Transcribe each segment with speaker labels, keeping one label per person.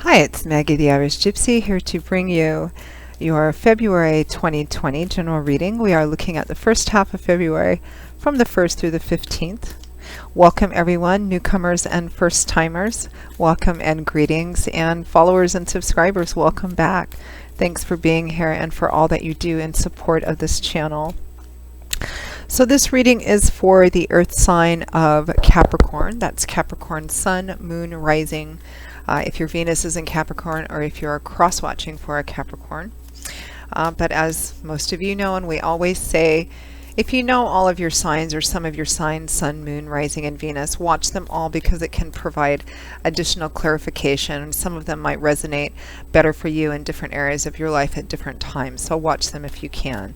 Speaker 1: Hi, it's Maggie the Irish Gypsy here to bring you your February 2020 general reading. We are looking at the first half of February from the 1st through the 15th. Welcome everyone, newcomers and first timers. Welcome and greetings, and followers and subscribers, welcome back. Thanks for being here and for all that you do in support of this channel. So this reading is for the earth sign of Capricorn. That's Capricorn Sun, Moon, Rising. If your Venus is in Capricorn, or if you're cross-watching for a Capricorn. But as most of you know, and we always say, if you know all of your signs or some of your signs, Sun, Moon, Rising, and Venus, watch them all because it can provide additional clarification, and some of them might resonate better for you in different areas of your life at different times. So watch them if you can.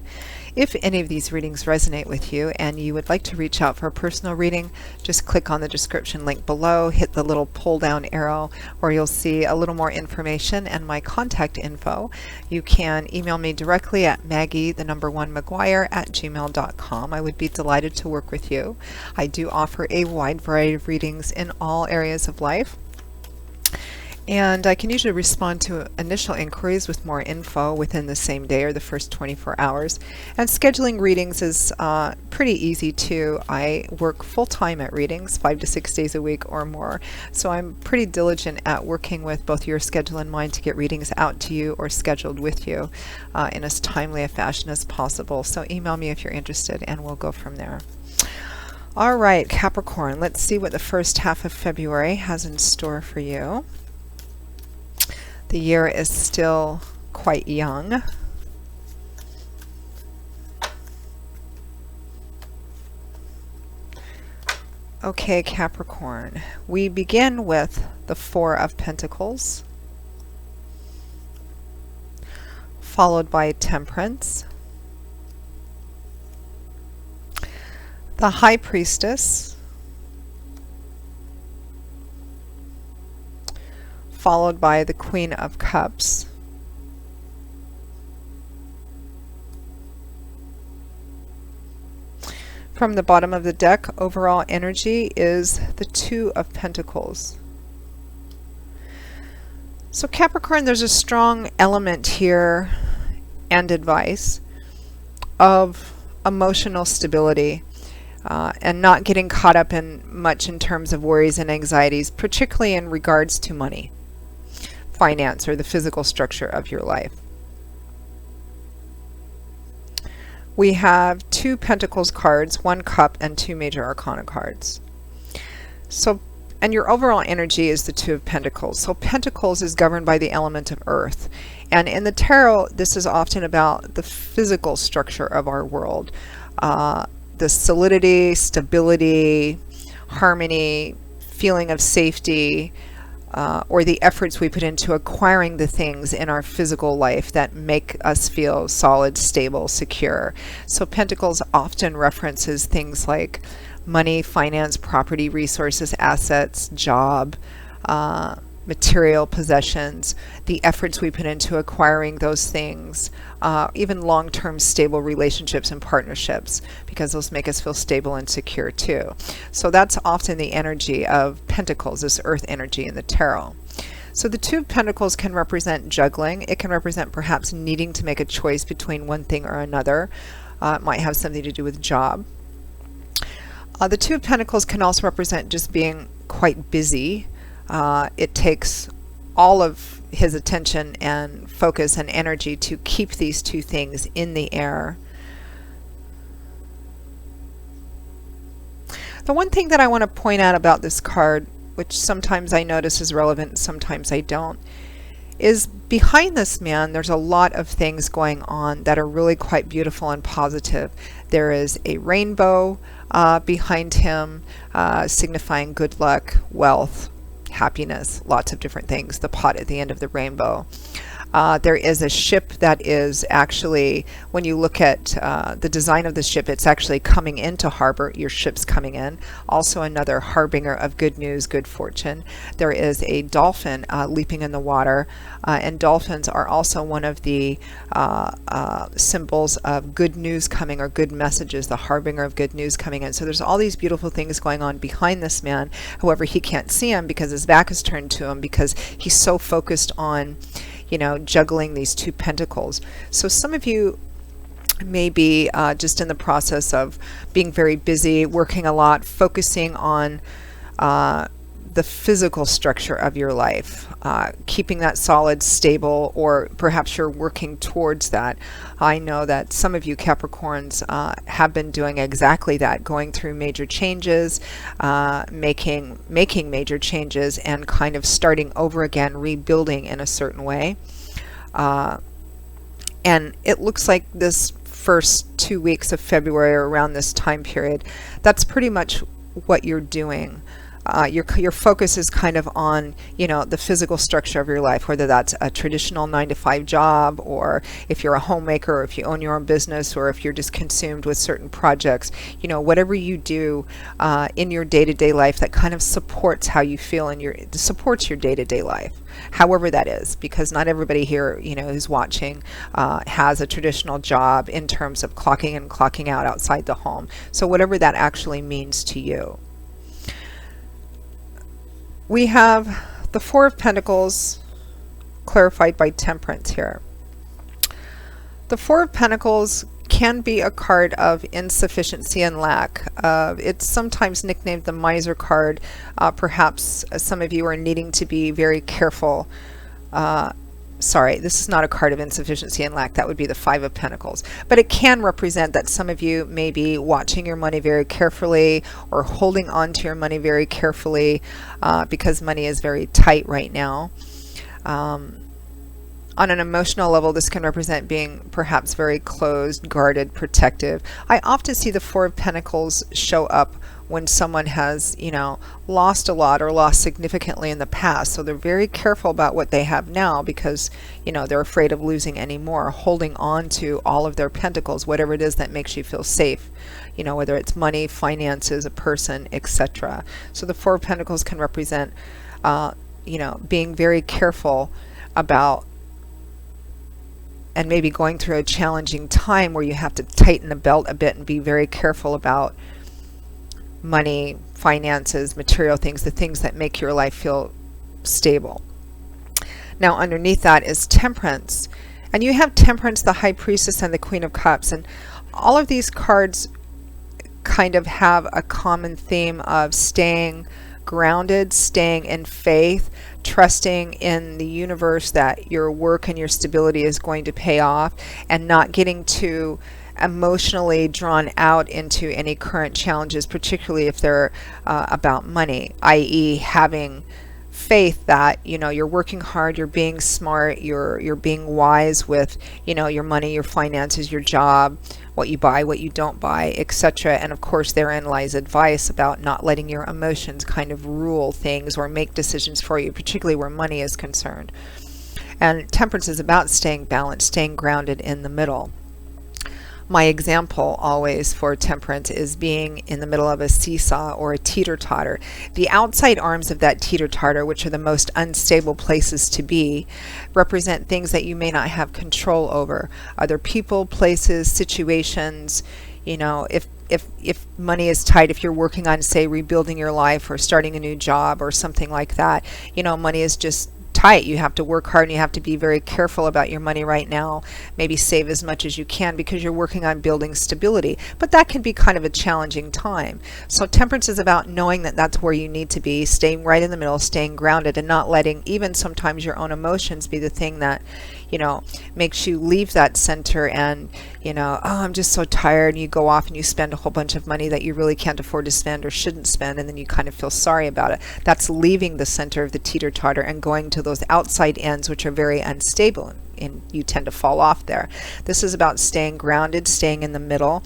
Speaker 1: If any of these readings resonate with you and you would like to reach out for a personal reading, just click on the description link below, hit the little pull down arrow where you'll see a little more information and my contact info. You can email me directly at maggie1mcguire@gmail.com. I would be delighted to work with you. I do offer a wide variety of readings in all areas of life. And I can usually respond to initial inquiries with more info within the same day or the first 24 hours. And scheduling readings is pretty easy too. I work full-time at readings, 5 to 6 days a week or more. So I'm pretty diligent at working with both your schedule in mind to get readings out to you or scheduled with you in as timely a fashion as possible. So email me if you're interested and we'll go from there. All right, Capricorn, let's see what the first half of February has in store for you. The year is still quite young. Okay, Capricorn, we begin with the Four of Pentacles, followed by Temperance, the High Priestess, followed by the Queen of Cups, from the bottom of the deck, overall energy is the Two of Pentacles. So Capricorn, there's a strong element here and advice of emotional stability and not getting caught up in much in terms of worries and anxieties, particularly in regards to money, finance, or the physical structure of your life. We have two Pentacles cards, one Cup, and two Major Arcana cards. So, and your overall energy is the Two of Pentacles. So Pentacles is governed by the element of earth. And in the tarot, this is often about the physical structure of our world. The solidity, stability, harmony, feeling of safety, or the efforts we put into acquiring the things in our physical life that make us feel solid, stable, secure. So Pentacles often references things like money, finance, property, resources, assets, job, material possessions, the efforts we put into acquiring those things, even long-term stable relationships and partnerships, because those make us feel stable and secure too. So that's often the energy of Pentacles, this earth energy in the tarot. So the Two of Pentacles can represent juggling. It can represent perhaps needing to make a choice between one thing or another. It might have something to do with job. The Two of Pentacles can also represent just being quite busy. It takes all of his attention and focus and energy to keep these two things in the air. The one thing that I want to point out about this card, which sometimes I notice is relevant, sometimes I don't, is behind this man there's a lot of things going on that are really quite beautiful and positive. There is a rainbow behind him, signifying good luck, wealth, happiness, lots of different things, the pot at the end of the rainbow. There is a ship that is actually, when you look at the design of the ship, it's actually coming into harbor. Your ship's coming in. Also another harbinger of good news, good fortune. There is a dolphin leaping in the water, and dolphins are also one of the symbols of good news coming, or good messages, the harbinger of good news coming in. So there's all these beautiful things going on behind this man. However, he can't see him because his back is turned to him, because he's so focused on, you know, juggling these two pentacles. So some of you may be just in the process of being very busy, working a lot, focusing on the physical structure of your life, keeping that solid, stable, or perhaps you're working towards that. I know that some of you Capricorns have been doing exactly that, going through major changes, making major changes, and kind of starting over again, rebuilding in a certain way. And it looks like this first 2 weeks of February, or around this time period, that's pretty much what you're doing. Your focus is kind of on, you know, the physical structure of your life, whether that's a traditional 9-to-5 job, or if you're a homemaker, or if you own your own business, or if you're just consumed with certain projects. You know, whatever you do in your day-to-day life that kind of supports how you feel and supports your day-to-day life, however that is, because not everybody here, you know, who's watching has a traditional job in terms of clocking in and clocking out outside the home. So whatever that actually means to you. We have the Four of Pentacles clarified by Temperance here. The Four of Pentacles can be a card of insufficiency and lack. It's sometimes nicknamed the miser card. Perhaps some of you are needing to be very careful. Sorry, this is not a card of insufficiency and lack. That would be the Five of Pentacles. But it can represent that some of you may be watching your money very carefully, or holding on to your money very carefully, because money is very tight right now. On an emotional level, this can represent being perhaps very closed, guarded, protective. I often see the Four of Pentacles show up when someone has, you know, lost a lot or lost significantly in the past. So they're very careful about what they have now, because, you know, they're afraid of losing any more, holding on to all of their pentacles, whatever it is that makes you feel safe, you know, whether it's money, finances, a person, etc. So the Four of Pentacles can represent, you know, being very careful about, and maybe going through a challenging time where you have to tighten the belt a bit and be very careful about money, finances, material things, the things that make your life feel stable. Now underneath that is Temperance, and you have Temperance, the High Priestess, and the Queen of Cups, and all of these cards kind of have a common theme of staying grounded, staying in faith, trusting in the universe that your work and your stability is going to pay off, and not getting too emotionally drawn out into any current challenges, particularly if they're about money, i.e. having faith that, you know, you're working hard, you're being smart, you're being wise with, you know, your money, your finances, your job, what you buy, what you don't buy, etc. And of course therein lies advice about not letting your emotions kind of rule things or make decisions for you, particularly where money is concerned. And Temperance is about staying balanced, staying grounded in the middle. My example always for Temperance is being in the middle of a seesaw or a teeter-totter. The outside arms of that teeter-totter, which are the most unstable places to be, represent things that you may not have control over. Other people, places, situations. You know, if money is tight, if you're working on, say, rebuilding your life or starting a new job or something like that, you know, money is just tight. You have to work hard and you have to be very careful about your money right now. Maybe save as much as you can because you're working on building stability. But that can be kind of a challenging time. So Temperance is about knowing that that's where you need to be, staying right in the middle, staying grounded, and not letting even sometimes your own emotions be the thing that, you know, makes you leave that center and, you know, oh, I'm just so tired, and you go off and you spend a whole bunch of money that you really can't afford to spend or shouldn't spend, and then you kind of feel sorry about it. That's leaving the center of the teeter-totter and going to those outside ends, which are very unstable, and you tend to fall off there. This is about staying grounded, staying in the middle.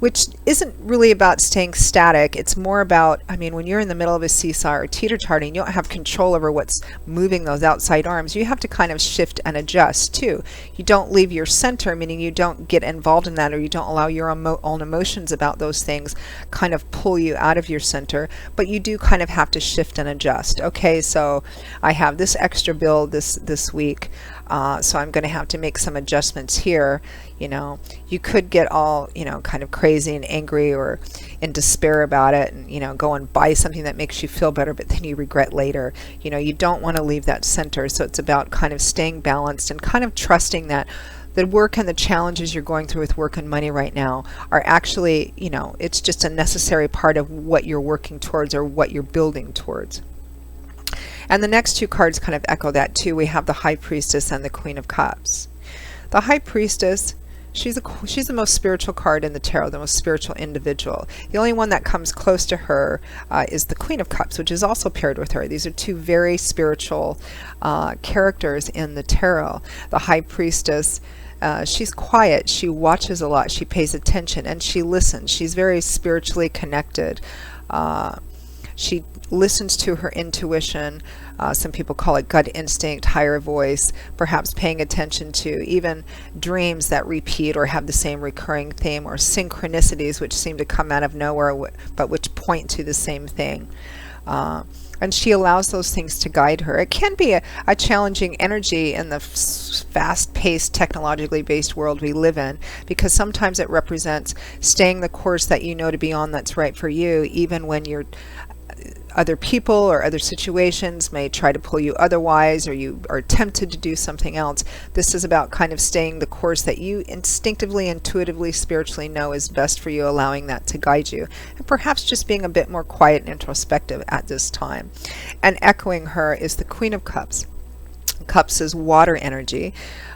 Speaker 1: which isn't really about staying static. It's more about, I mean, when you're in the middle of a seesaw or teeter-totting, you don't have control over what's moving those outside arms. You have to kind of shift and adjust too. You don't leave your center, meaning you don't get involved in that, or you don't allow your own emotions about those things kind of pull you out of your center, but you do kind of have to shift and adjust. Okay, so I have this extra bill this week, so I'm going to have to make some adjustments here. You know, you could get all, you know, kind of crazy and angry or in despair about it, and, you know, go and buy something that makes you feel better, but then you regret later. You know, you don't want to leave that center. So it's about kind of staying balanced and kind of trusting that the work and the challenges you're going through with work and money right now are actually, you know, it's just a necessary part of what you're working towards or what you're building towards. And the next two cards kind of echo that too. We have the High Priestess and the Queen of Cups. The High Priestess, she's the most spiritual card in the tarot, the most spiritual individual. The only one that comes close to her is the Queen of Cups, which is also paired with her. These are two very spiritual characters in the tarot. The High Priestess, she's quiet, she watches a lot, she pays attention, and she listens. She's very spiritually connected. She listens to her intuition. Some people call it gut instinct, higher voice, perhaps paying attention to even dreams that repeat or have the same recurring theme, or synchronicities which seem to come out of nowhere but which point to the same thing. And she allows those things to guide her. It can be a challenging energy in the fast-paced, technologically based world we live in, because sometimes it represents staying the course that you know to be on that's right for you, even when you're other people or other situations may try to pull you otherwise, or you are tempted to do something else. This is about kind of staying the course that you instinctively, intuitively, spiritually know is best for you, allowing that to guide you, and perhaps just being a bit more quiet and introspective at this time. And echoing her is the Queen of Cups. Cups is water energy.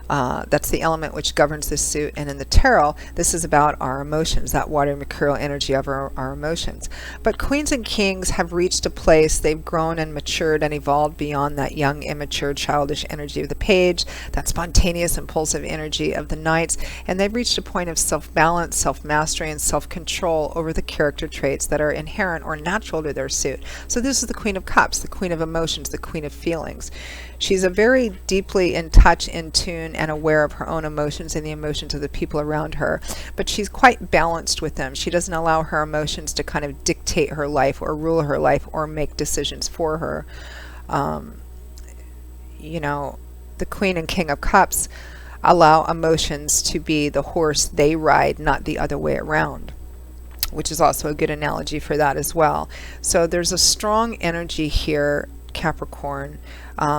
Speaker 1: That's the element which governs this suit, and in the tarot this is about our emotions, that water mercurial energy of our emotions. But queens and kings have reached a place, they've grown and matured and evolved beyond that young, immature, childish energy of the page, that spontaneous, impulsive energy of the knights, and they've reached a point of self-balance, self-mastery, and self-control over the character traits that are inherent or natural to their suit. So this is the Queen of Cups, the Queen of Emotions, the Queen of Feelings. She's a very deeply in touch, in tune, and aware of her own emotions and the emotions of the people around her, but she's quite balanced with them. She doesn't allow her emotions to kind of dictate her life or rule her life or make decisions for her. You know, the Queen and King of Cups allow emotions to be the horse they ride, not the other way around, which is also a good analogy for that as well. So there's a strong energy here, Capricorn.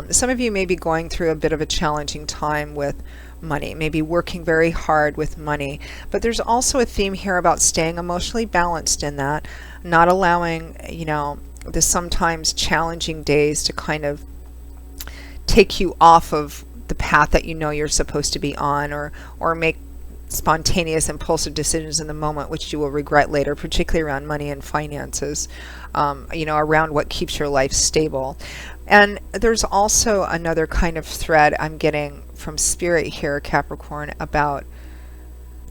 Speaker 1: Some of you may be going through a bit of a challenging time with money, maybe working very hard with money, but there's also a theme here about staying emotionally balanced in that, not allowing, you know, the sometimes challenging days to kind of take you off of the path that you know you're supposed to be on, or make spontaneous, impulsive decisions in the moment which you will regret later, particularly around money and finances, you know, around what keeps your life stable. And there's also another kind of thread I'm getting from Spirit here, Capricorn, about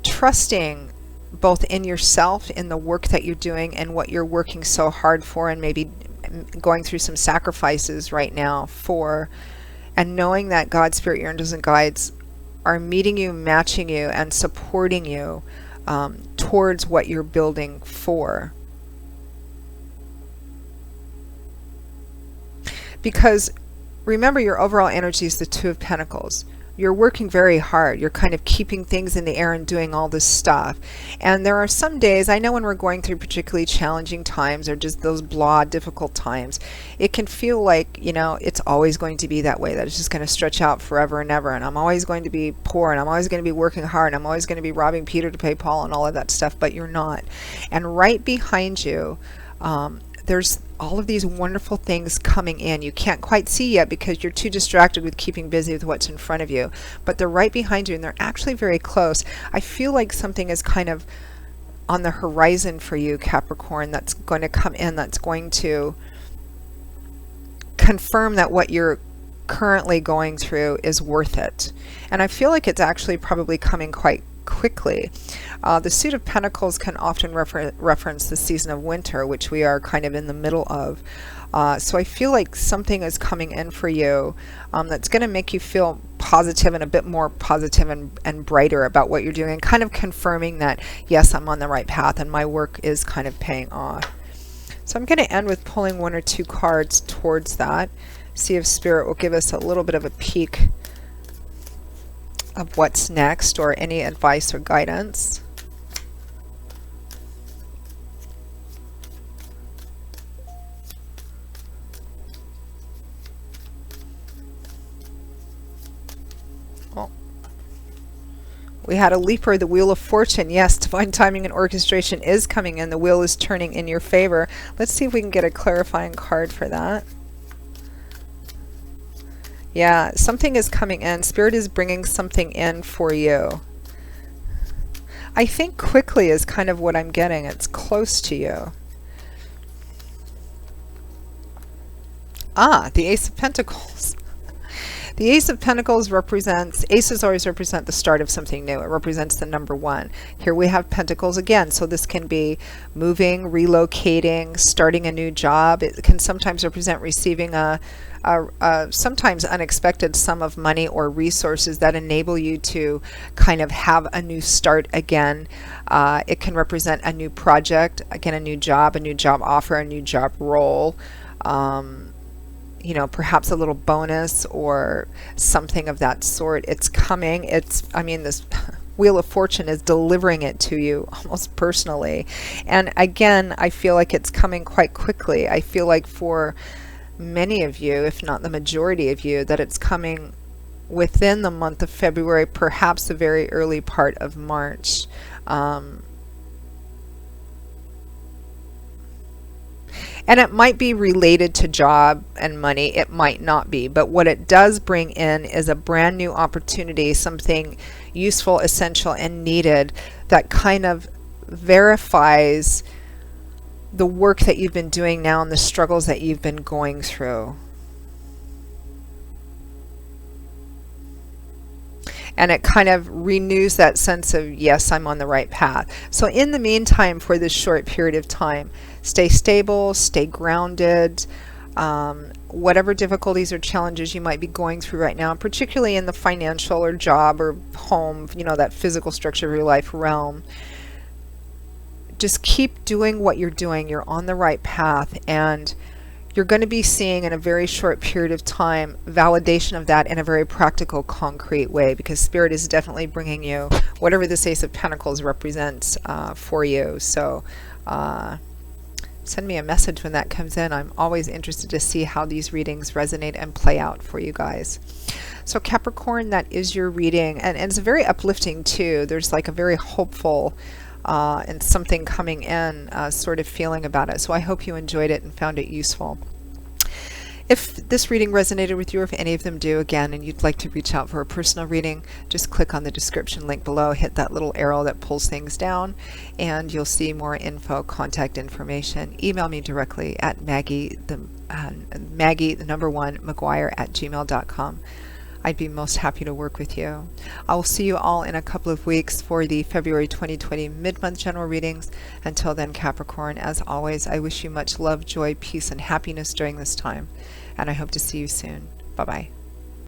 Speaker 1: trusting both in yourself, in the work that you're doing and what you're working so hard for, and maybe going through some sacrifices right now for, and knowing that God, Spirit, your angels and guides are meeting you, matching you, and supporting you towards what you're building for. Because remember, your overall energy is the Two of Pentacles. You're working very hard. You're kind of keeping things in the air and doing all this stuff. And there are some days, I know when we're going through particularly challenging times or just those blah, difficult times, it can feel like, you know, it's always going to be that way, that it's just going to stretch out forever and ever, and I'm always going to be poor, and I'm always going to be working hard, and I'm always going to be robbing Peter to pay Paul and all of that stuff, but you're not. And right behind you, there's all of these wonderful things coming in. You can't quite see yet because you're too distracted with keeping busy with what's in front of you, but they're right behind you, and they're actually very close. I feel like something is kind of on the horizon for you, Capricorn, that's going to come in, that's going to confirm that what you're currently going through is worth it. And I feel like it's actually probably coming quite quickly. The Suit of Pentacles can often reference the season of winter, which we are kind of in the middle of. So I feel like something is coming in for you that's going to make you feel positive and a bit more positive and brighter about what you're doing, kind of confirming that, yes, I'm on the right path and my work is kind of paying off. So I'm going to end with pulling 1 or 2 cards towards that. See if Spirit will give us a little bit of a peek of what's next, or any advice or guidance. Well, we had a leaper, the Wheel of Fortune. Yes, divine timing and orchestration is coming in. The wheel is turning in your favor. Let's see if we can get a clarifying card for that. Yeah, something is coming in. Spirit is bringing something in for you. I think quickly is kind of what I'm getting. It's close to you. Ah, the Ace of Pentacles. The Ace of Pentacles represents, aces always represent the start of something new. It represents the number 1. Here we have Pentacles again. So this can be moving, relocating, starting a new job. It can sometimes represent receiving a sometimes unexpected sum of money or resources that enable you to kind of have a new start again. It can represent a new project, again, a new job offer, a new job role. You know, perhaps a little bonus or something of that sort. It's coming. I mean, this Wheel of Fortune is delivering it to you almost personally. And again, I feel like it's coming quite quickly. I feel like for many of you, if not the majority of you, that it's coming within the month of February, perhaps the very early part of March. And it might be related to job and money. It might not be. But what it does bring in is a brand new opportunity, something useful, essential, and needed that kind of verifies the work that you've been doing now and the struggles that you've been going through. And it kind of renews that sense of, yes, I'm on the right path. So in the meantime, for this short period of time, stay stable, stay grounded. Whatever difficulties or challenges you might be going through right now, particularly in the financial or job or home, you know, that physical structure of your life realm, just keep doing what you're doing. You're on the right path, and you're going to be seeing in a very short period of time validation of that in a very practical, concrete way, because Spirit is definitely bringing you whatever this Ace of Pentacles represents for you. So send me a message when that comes in. I'm always interested to see how these readings resonate and play out for you guys. So Capricorn, that is your reading, and it's very uplifting too. There's like a very hopeful and something coming in sort of feeling about it. So I hope you enjoyed it and found it useful. If this reading resonated with you, or if any of them do, again, and you'd like to reach out for a personal reading, just click on the description link below, hit that little arrow that pulls things down, and you'll see more info, contact information. Email me directly at Maggie, the number 1, McGuire@gmail.com. I'd be most happy to work with you. I will see you all in a couple of weeks for the February 2020 mid-month general readings. Until then, Capricorn, as always, I wish you much love, joy, peace, and happiness during this time, and I hope to see you soon. Bye-bye.